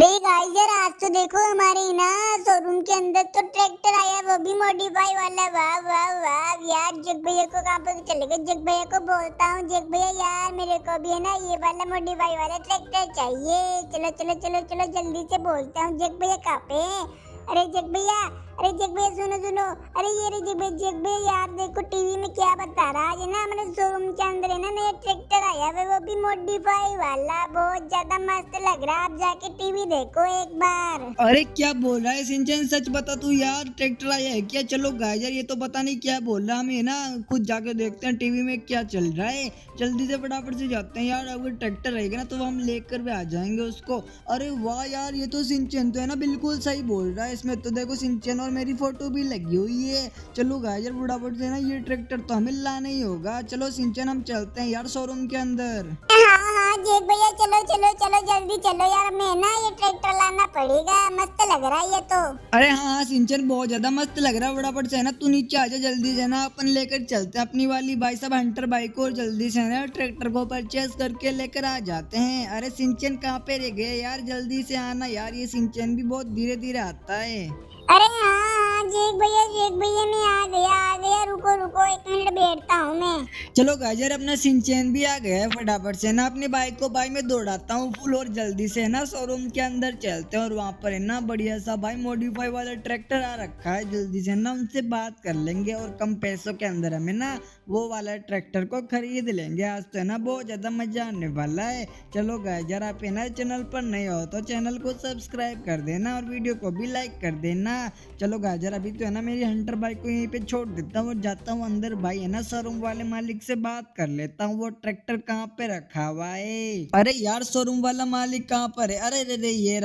अरे गाइस यार, आज तो देखो हमारे ना शोरूम के अंदर तो ट्रैक्टर आया, वो भी मॉडिफाई वाला। वाह वाह वाह यार, जग भैया को कहाँ पे चलेगा। जग भैया को बोलता हूँ, जग भैया यार मेरे को भी है ना ये वाला मॉडिफाई वाला ट्रैक्टर चाहिए। चलो चलो चलो चलो जल्दी से बोलता हूँ। जग भैया कहाँ पे हैं? अरे जग भैया, अरे जग भैया सुनो सुनो। अरे ये रे जग भैया यार देखो टीवी में क्या बता रहा है। आज है ना हमारे शोरूम के अंदर है ना नया ट्रैक्टर आया है, वो भी मॉडिफाई वाला। बहुत ज्यादा मस्त लग रहा है, आप जाके टीवी देखो एक बार। अरे क्या बोल रहा है सिंचन, सच बता तू यार, ट्रैक्टर आया है क्या? चलो गाइस यार, ये तो पता नहीं क्या बोल रहा है, हमें ना खुद जाके देखते हैं टीवी में क्या चल रहा है। जल्दी से फटाफट से जाते हैं यार, अगर ट्रैक्टर रहेगा ना तो हम लेकर भी आ जाएंगे उसको। अरे वाह यार, ये तो सिंचन तो है ना बिल्कुल सही बोल रहा है। इसमें तो देखो सिंचन और मेरी फोटो भी लगी हुई है। चलो गाइस यार फटाफट से ना ये ट्रैक्टर तो हमें लाना ही होगा। चलो सिंचन हम चलते हैं यार शोरूम के अंदर। हाँ हाँ जग भैया, चलो चलो चलो जल्दी चलो यार, हमें ना ये ट्रैक्टर लाना पड़ेगा। मस्त लग रहा है ये तो। अरे हाँ सिंचन, बहुत ज्यादा मस्त लग रहा है। फटाफट से है ना तू नीचे आ जा जल्दी से ना, अपन लेकर चलते हैं अपनी वाली भाई साहब हंटर बाइक को, और जल्दी से ना ट्रैक्टर को परचेस करके लेकर आ जाते हैं। अरे सिंचन कहाँ पे रह गए यार, जल्दी से आना यार, ये सिंचन भी बहुत धीरे धीरे आता है। अरे हाँ जग भैया मैं आ गया, रुको रुको 1 मिनट बैठता हूँ मैं। चलो गाइस यार, अपना सिंचन भी आ गया है। फटाफट से ना अपनी बाइक को भाई मैं दौड़ाता हूँ फुल, और जल्दी से ना शोरूम के अंदर चलते हैं। और वहाँ पर है ना बढ़िया सा भाई मॉडिफाई वाला ट्रैक्टर आ रखा है, जल्दी से ना उनसे बात कर लेंगे और कम पैसों के अंदर हमें ना वो वाला ट्रैक्टर को खरीद लेंगे। आज तो है ना बहुत ज्यादा मजा आने वाला है। चलो गाइस यार, आप है ना चैनल पर नए हो तो चैनल को सब्सक्राइब कर देना और वीडियो को भी लाइक कर देना। चलो गाइस यार, अभी तो है ना मेरी हंटर बाइक को यहीं पे छोड़ देता हूँ और जाता हूँ अंदर। भाई है ना शोरूम वाले मालिक से बात कर लेता हूँ, वो ट्रैक्टर कहाँ पे रखा हुआ है। अरे यार शोरूम वाला मालिक कहाँ पर है? अरे रे रे, ये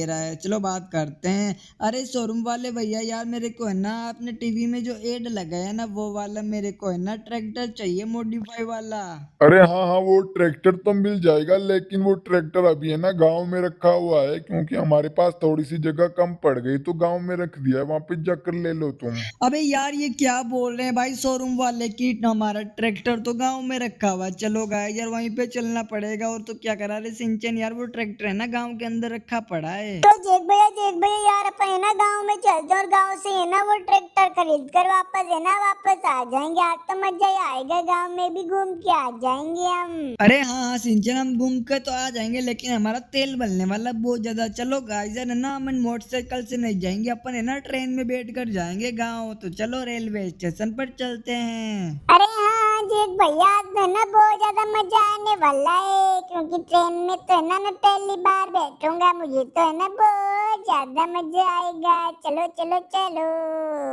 रहा है। चलो बात करते हैं। अरे शोरूम वाले भैया यार, मेरे को है ना आपने टीवी में जो एड लगाया है ना वो वाला मेरे को है ना ट्रैक्टर चाहिए मॉडिफाई वाला। अरे हाँ हाँ, वो ट्रैक्टर तो मिल जाएगा, लेकिन वो ट्रैक्टर अभी है ना गांव में रखा हुआ है, क्योंकि हमारे पास थोड़ी सी जगह कम पड़ गई तो गांव में रख दिया है, वहां पे जाकर ले लो तुम। अबे यार ये क्या बोल रहे हैं भाई, शोरूम वाले की हमारा ट्रैक्टर तो गांव में रखा हुआ है। चलो गाइस यार वहीं पे चलना पड़ेगा, और तो क्या करा रहे सिंचन यार, वो ट्रैक्टर है ना गांव के अंदर रखा पड़ा है। तो जग भैया यार अपन है ना गांव में चलते हैं, और गांव से है ना वो ट्रैक्टर खरीद कर वापस आ जाएंगे। आज तो मजा ही आएगा, गांव में भी घूम के आ जाएंगे हम। अरे हाँ सिंचन, हम घूम के तो आ जाएंगे, लेकिन हमारा तेल बलने वाला बहुत ज्यादा। चलो गाइस यार है ना, हम मोटरसाइकिल से नहीं जाएंगे, अपन है ना ट्रेन में बैठ कर जाएंगे गाँव। तो चलो रेलवे स्टेशन पर चलते हैं। अरे हाँ जग भैया, आज तो है ना बहुत ज्यादा मजा आने वाला है, क्योंकि ट्रेन में तो है ना मैं पहली बार बैठूंगा, मुझे तो है ना बहुत ज्यादा मजा आएगा। चलो चलो चलो।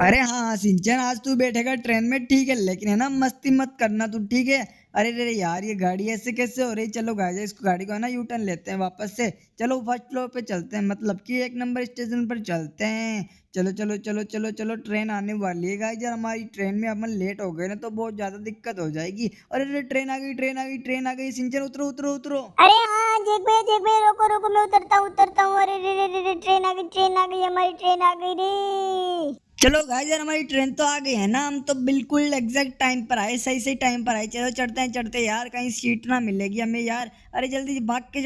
अरे हाँ सिंचन, आज तू बैठेगा ट्रेन में ठीक है, लेकिन है ना मस्ती मत करना तू, ठीक है? अरे रे यार, ये गाड़ी ऐसे कैसे हो रही? चलो गाइस इसको गाड़ी को है ना यू टर्न लेते हैं वापस से। चलो फर्स्ट फ्लोर पे चलते हैं, मतलब कि 1 नंबर स्टेशन पर चलते हैं। चलो चलो चलो चलो चलो, ट्रेन आने वाली है गाइस यार, हमारी ट्रेन में अपन लेट हो गए ना तो बहुत ज्यादा दिक्कत हो जाएगी। अरे रे, ट्रेन आ गई सिंचन, उतरो उतरो उतरो। अरे हाँ जग भैया रोको रोको, मैं उतरता हूँ। अरे रे ट्रेन आ गई हमारी ट्रेन आ गई रे। चलो गाइस यार, हमारी ट्रेन तो आ गई है ना, हम तो बिल्कुल एग्जैक्ट टाइम पर आए, सही टाइम पर आए। चलो चढ़ते हैं यार, कहीं सीट ना मिलेगी हमें यार। अरे जल्दी भाग के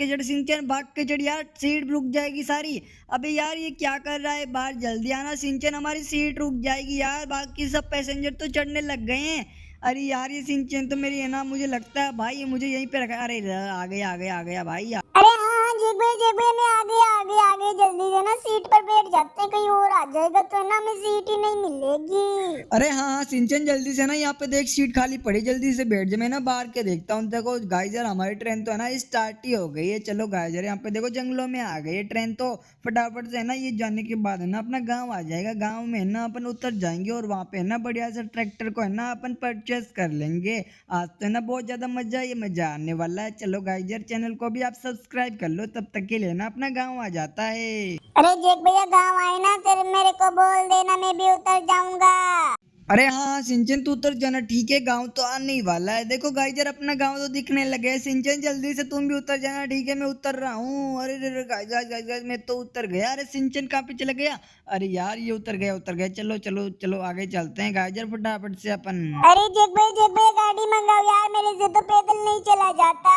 चढ़ सिंचन, भाग के चढ़ यार, सीट रुक जाएगी सारी। अबे यार ये क्या कर रहा है, बाहर जल्दी आना सिंचन, हमारी सीट रुक जाएगी यार, बाकी सब पैसेंजर तो चढ़ने लग गए हैं। अरे यार ये सिंचन तो मेरी है ना, मुझे लगता है भाई ये मुझे यहीं पे रखा। अरे आ गया भाई। अरे हाँ जग भैया मैं आ गए जल्दी से ना सीट पर बैठ जाते हैं, कहीं और आ जाएगा तो ना हमें सीट ही नहीं मिलेगी। अरे हाँ सिंचन, जल्दी से ना यहाँ पे देख सीट खाली पड़ी, जल्दी से बैठ जा, मैं ना बाहर के देखता हूँ। देखो गाइस यार, हमारी ट्रेन तो है ना स्टार्ट ही हो गई है। चलो गाइस यार, यहाँ पे देखो जंगलों में आ गई है ट्रेन, तो फटाफट से है ना ये जाने के बाद है ना अपना गाँव आ जाएगा। गाँव में है ना अपन उतर जाएंगे, और वहाँ पे है ना बढ़िया सा ट्रैक्टर को है ना अपन परचेस कर लेंगे। आज तो है ना बहुत ज्यादा मजा आने वाला है। चलो गाइस यार, चैनल को भी आप सब्सक्राइब कर लो, तब तक के लिए ना अपना गाँव आ जाता है। अरे जग भैया गाँव आए ना तेरे, मेरे को बोल देना, मैं भी उतर जाऊंगा। अरे हाँ सिंचन, तू उतर जाना ठीक है, गांव तो आने ही वाला है। देखो गाइस यार, अपना गांव तो दिखने लगे है। सिंचन जल्दी से तुम भी उतर जाना ठीक है, मैं उतर रहा हूँ। अरे रे गाइस मैं तो उतर गया। अरे सिंचन कहाँ पे चला गया? अरे यार ये उतर गया। चलो चलो चलो आगे चलते हैं गाइस यार, फटाफट से अपन। अरे जग भैया गाड़ी मंगाओ यार, मेरे से तो पैदल नहीं चला जाता।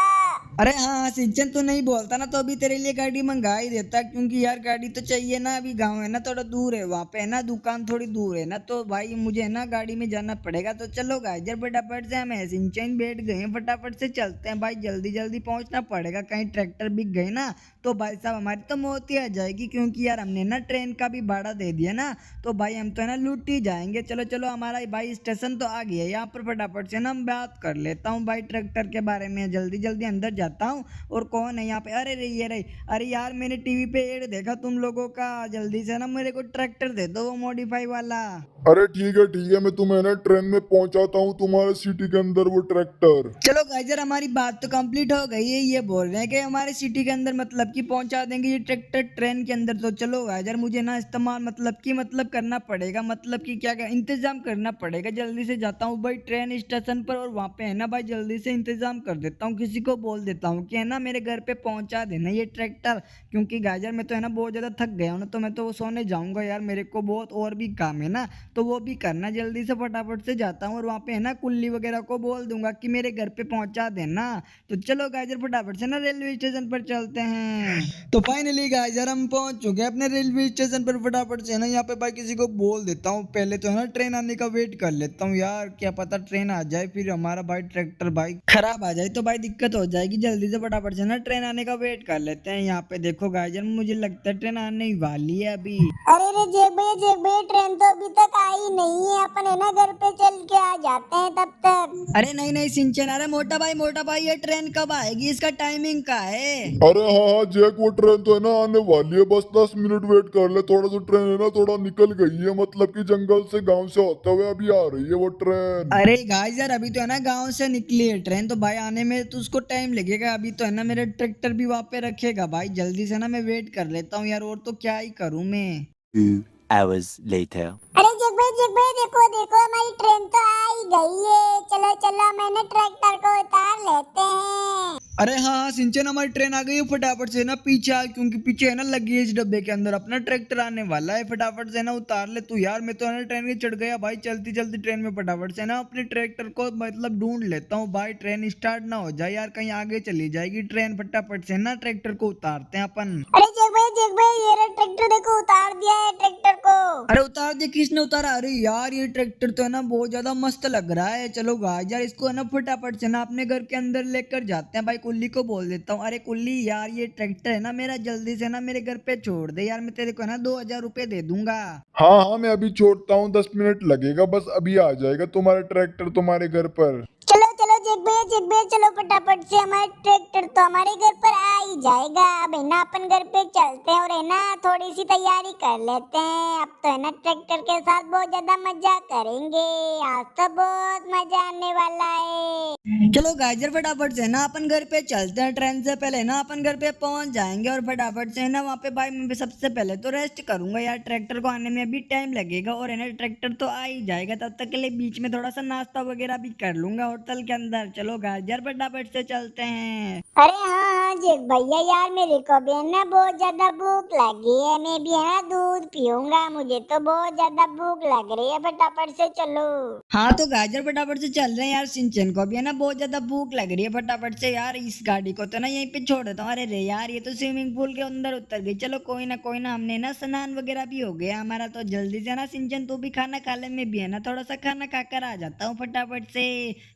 अरे हाँ सिंचन, तू नहीं बोलता ना तो अभी तेरे लिए गाड़ी मंगा ही देता, क्योंकि यार गाड़ी तो चाहिए ना। अभी गांव है ना, थोड़ा दूर है, वहाँ पे है ना दुकान थोड़ी दूर है ना, तो भाई मुझे है ना गाड़ी में जाना पड़ेगा। तो चलो गाइजर फटाफट से हम सिंचन बैठ गए हैं, फटाफट से चलते हैं भाई, जल्दी जल्दी पहुंचना पड़ेगा। कहीं ट्रैक्टर बिक गए ना तो भाई साहब हमारी तो मौत ही आ जाएगी, क्योंकि यार हमने ना ट्रेन का भी भाड़ा दे दिया ना, तो भाई हम तो है ना लूट ही जाएंगे। चलो चलो, हमारा भाई स्टेशन तो आ गया है, यहाँ पर फटाफट से ना हम बात कर लेता हूँ भाई ट्रैक्टर के बारे में। जल्दी जल्दी अंदर जाता हूँ। और कौन है यहाँ पे? अरे रे ये रे, अरे यार मैंने टीवी पे एड देखा तुम लोगों का, जल्दी से ना मेरे को ट्रैक्टर दे दो वो मॉडिफाई वाला। अरे ठीक है, मैं तुम्हें ना ट्रेन में पहुंचाता हूँ तुम्हारे सिटी के अंदर वो ट्रैक्टर। चलो गाइजर, हमारी बात तो कंप्लीट हो गई है। ये बोल रहे हैं कि हमारे सिटी के अंदर मतलब कि पहुंचा देंगे ये ट्रैक्टर ट्रेन के अंदर। तो चलो गाइजर, मुझे ना इस्तेमाल मतलब करना पड़ेगा, मतलब कि क्या इंतजाम करना पड़ेगा। जल्दी से जाता हूँ भाई ट्रेन स्टेशन पर, और वहाँ पे है ना भाई जल्दी से इंतजाम कर देता हूँ, किसी को बोल देता हूँ कि है ना मेरे घर पे पहुंचा देना ये ट्रैक्टर। क्योंकि गाइजर मैं तो है ना बहुत ज्यादा थक गया हूँ ना, तो मैं तो सोने जाऊंगा यार, मेरे को बहुत और भी काम है ना, तो वो भी करना। जल्दी से फटाफट से जाता हूँ और वहाँ पे है ना कुल्ली वगैरह को बोल दूंगा कि मेरे घर पे पहुंचा देना। तो चलो गाइजर फटाफट से ना रेलवे स्टेशन पर चलते हैं। तो फाइनली गाइजर हम पहुंच चुके हैं अपने रेलवे स्टेशन पर। फटाफट से ना यहाँ पे भाई किसी को बोल देता हूँ, पहले तो है ना ट्रेन आने का वेट कर लेता हूँ यार, क्या पता ट्रेन आ जाए फिर हमारा भाई ट्रैक्टर भाई खराब आ जाए तो भाई दिक्कत हो जाएगी। जल्दी से फटाफट से ना ट्रेन आने का वेट कर लेते हैं। यहाँ पे देखो गाइजर, मुझे लगता है ट्रेन आने ही वाली है अभी। अरे रे जेक भैया ट्रेन तो अभी तक आई नहीं है, अपन है ना घर पे चल के आ जाते हैं तब तक। अरे नहीं नहीं सिंचन, अरे मोटा भाई ये ट्रेन कब आएगी? इसका टाइमिंग का है? अरे हाँ जैक, वो ट्रेन तो है ना आने वाली है, बस 10 मिनट वेट कर ले। थोड़ा सा ट्रेन है ना थोड़ा निकल गई है, मतलब कि जंगल से गांव से होते हुए अभी आ रही है वो ट्रेन। अरे गाइस यार, अभी तो है ना गांव से निकली है ट्रेन, तो भाई आने में तो उसको टाइम लगेगा। अभी तो है ना मेरा ट्रैक्टर भी वहां पे रखेगा भाई, जल्दी से ना मैं वेट कर लेता हूँ यार, और तो क्या ही करूँ मैं। 2 hours later. अरे जेक भाई देखो देखो हमारी ट्रेन तो आ ही गई है। चलो चलो मैंने ट्रैक्टर को उतार लेते हैं। अरे हाँ सिंचन, हमारी ट्रेन आ गई है, फटाफट से ना पीछे आ, क्योंकि पीछे है ना लगी है इस डब्बे के अंदर अपना ट्रैक्टर आने वाला है। फटाफट से ना उतार ले तू यार, मैं तो है ना ट्रेन में चढ़ गया भाई। चलती चलती ट्रेन में फटाफट से ना अपने ट्रैक्टर को मतलब ढूंढ लेता हूँ भाई, ट्रेन स्टार्ट ना हो जाए यार, कहीं आगे चली जाएगी ट्रेन। फटाफट से ना ट्रैक्टर को उतारते हैं अपन। अरे जेक भाई ये रहा ट्रैक्टर, देखो उतार दिया है ट्रैक्टर को। अरे उतार दे, किसने उतारा? अरे यार ये ट्रैक्टर तो है ना बहुत ज्यादा मस्त लग रहा है। चलो गाइस यार, इसको है ना फटाफट से ना अपने घर के अंदर लेकर जाते हैं भाई। कुल्ली को बोल देता हूँ, अरे कुल्ली यार ये ट्रैक्टर है ना मेरा, जल्दी से ना मेरे घर पे छोड़ दे यार, मैं तेरे को ना 2000 रुपए दे दूंगा। हाँ मैं अभी छोड़ता हूँ, 10 मिनट लगेगा बस, अभी आ जाएगा तुम्हारा ट्रैक्टर तुम्हारे घर पर। चलो चलो जेक भैया चलो फटाफट से, हमारा ट्रैक्टर तो हमारे घर पर आ ही जाएगा। अब है ना अपन घर पे चलते हैं और है ना थोड़ी सी तैयारी कर लेते हैं। अब तो है ना ट्रैक्टर के साथ बहुत ज्यादा मजा करेंगे, आज तो बहुत मजा आने वाला है। चलो गाइजर फटाफट से ना अपन घर पे चलते हैं, ट्रेन से पहले ना अपन घर पे पहुंच जाएंगे। और फटाफट से ना वहाँ पे भाई मैं सबसे पहले तो रेस्ट करूंगा यार, ट्रैक्टर को आने में अभी टाइम लगेगा, और है ना ट्रैक्टर तो आ ही जाएगा, तब तक के लिए बीच में थोड़ा सा नाश्ता वगैरह भी कर लूंगा होटल के अंदर। चलो गाइजर फटाफट से चलते हैं। अरे हाँ जेक भैया यार मेरे को भी है ना बहुत ज्यादा भूख लगी है, मैं भी है ना दूध पीऊंगा, मुझे तो बहुत ज्यादा भूख लग रही है। फटाफट से चलो। हाँ तो गाजर फटाफट से चल रहे हैं यार, सिंचन को भी है ना बहुत ज्यादा भूख लग रही है। फटाफट से यार इस गाड़ी को तो ना यहीं पे छोड़ देता हूँ। अरे रे यार, ये तो स्विमिंग पूल के अंदर उतर गई। चलो कोई ना हमने ना स्नान वगैरह भी हो गया हमारा, तो जल्दी से ना सिंचन तू भी खाना खा ले, मैं भी है ना थोड़ा सा खाना खाकर आ जाता हूँ फटाफट से।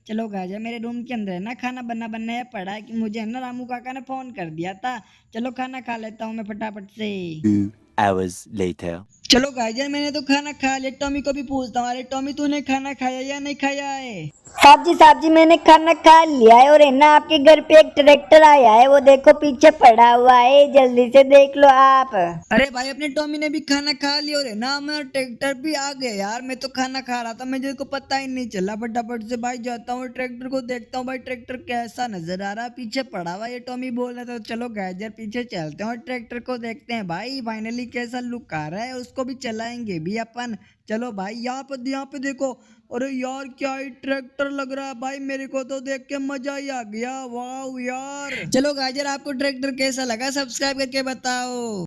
चलो गाजर, मेरे रूम के अंदर है ना खाना बनाया पड़ा है, कि मुझे है ना रामू काका ने फोन कर दिया था। चलो खाना खा लेता हूँ मैं फटाफट से। 2 hours later. चलो गाइजर, मैंने तो खाना खा लिया। टॉमी को भी पूछता हूँ, अरे टॉमी तूने खाना खाया या नहीं खाया है? साहब जी मैंने खाना खा लिया है, और है ना आपके घर पे एक ट्रैक्टर आया है, वो देखो पीछे पड़ा हुआ है, जल्दी से देख लो आप। अरे भाई, अपने टॉमी ने भी खाना खा लिया, और है ना हमारा ट्रैक्टर भी आ गया यार। मैं तो खाना खा रहा था, मुझे को पता ही नहीं चला। फटाफट से भाई जाता हूँ ट्रैक्टर को देखता हूँ भाई, ट्रैक्टर कैसा नजर आ रहा है, पीछे पड़ा हुआ ये टॉमी बोल रहा था। चलो गाइजर पीछे चलते हैं और ट्रैक्टर को देखते हैं भाई फाइनली कैसा लुक आ रहा है, उसको भी चलाएंगे भी अपन। चलो भाई यहाँ पे देखो, अरे यार क्या ही ट्रैक्टर लग रहा है भाई, मेरे को तो देख के मजा ही आ गया, वाह यार। चलो गाइजर, आपको ट्रैक्टर कैसा लगा सब्सक्राइब करके बताओ।